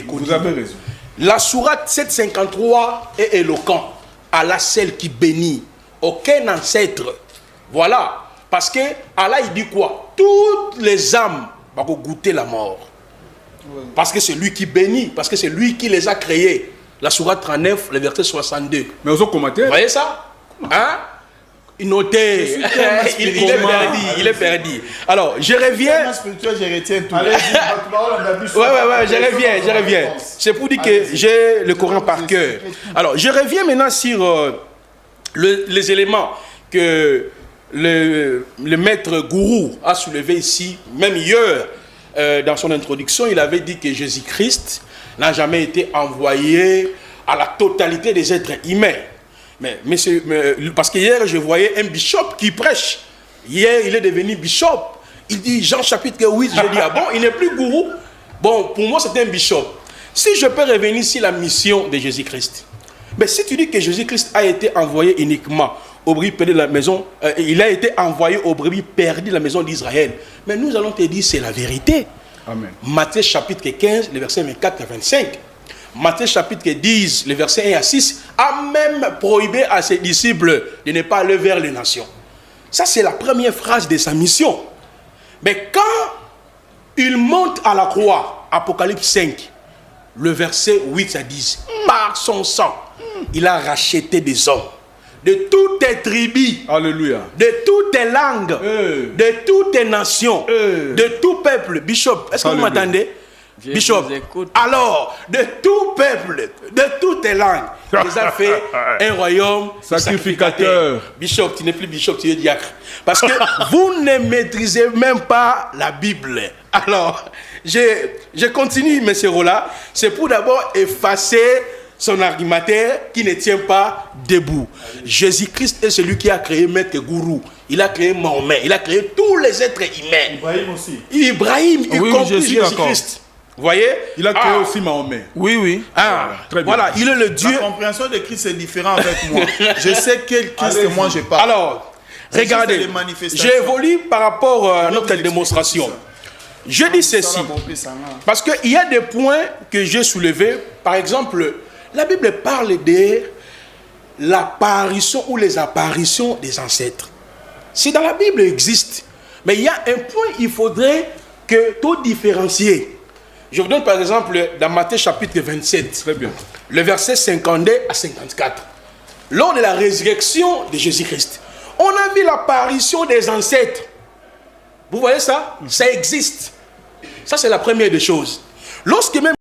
Vous avez raison. La sourate 753 est éloquent. Allah celle qui bénit. Aucun ancêtre. Voilà. Parce que Allah il dit quoi? Toutes les âmes vont goûter la mort. Parce que c'est lui qui bénit. Parce que c'est lui qui les a créés. La sourate 39, le verset 62. Mais aux autres commentaires. Vous voyez ça? Hein? Il notait. Il est perdu. Alors, je reviens. Je retiens tout. Je reviens. C'est pour dire que j'ai le Coran par cœur. Alors, je reviens maintenant sur les éléments que le maître gourou a soulevé ici, même hier, dans son introduction. Il avait dit que Jésus-Christ n'a jamais été envoyé à la totalité des êtres humains. Mais parce que hier, je voyais un bishop qui prêche. Hier, il est devenu bishop. Il dit, Jean chapitre 8, je dis, ah bon, il n'est plus gourou. Bon, pour moi, c'est un bishop. Si je peux revenir sur la mission de Jésus-Christ. Mais si tu dis que Jésus-Christ a été envoyé uniquement aux brebis perdues de la maison, il a été envoyé aux brebis perdues de la maison d'Israël. Mais nous allons te dire, c'est la vérité. Amen. Matthieu chapitre 15, les versets 24 à 25. Matthieu chapitre 10, les versets 1 à 6, a même prohibé à ses disciples de ne pas aller vers les nations. Ça, c'est la première phrase de sa mission. Mais quand il monte à la croix, Apocalypse 5, le verset 8 à 10, par son sang, il a racheté des hommes de toutes tes tribus, alléluia, de toutes tes langues, de toutes tes nations, de tout peuple. Bishop, est-ce que vous m'entendez? Bishop, alors, de tout peuple, de toutes les langues, il a fait un royaume sacrificateur. Bishop, tu n'es plus bishop, tu es diacre. Parce que vous ne maîtrisez même pas la Bible. Alors, je continue, M. Rolla. C'est pour d'abord effacer son argumentaire qui ne tient pas debout. Jésus-Christ est celui qui a créé Maître Gourou. Il a créé Mahomet. Il a créé tous les êtres humains. Ibrahim aussi. Ibrahim, y compris Jésus-Christ. Vous voyez? Il a créé aussi Mahomet. Oui. Très bien. Voilà, il est le Dieu. La compréhension de Christ est différente avec moi. Je sais quel Christ moi je parle. Alors, regardez, j'évolue par rapport à notre démonstration. Je dis ceci, parce qu'il y a des points que j'ai soulevés. Par exemple, la Bible parle de l'apparition ou les apparitions des ancêtres. Si dans la Bible existe, mais il y a un point il faudrait que tout différencier. Je vous donne par exemple dans Matthieu chapitre 27, très bien, le verset 52 à 54. Lors de la résurrection de Jésus-Christ, on a vu l'apparition des ancêtres. Vous voyez ça? Ça existe. Ça c'est la première des choses. Lorsque même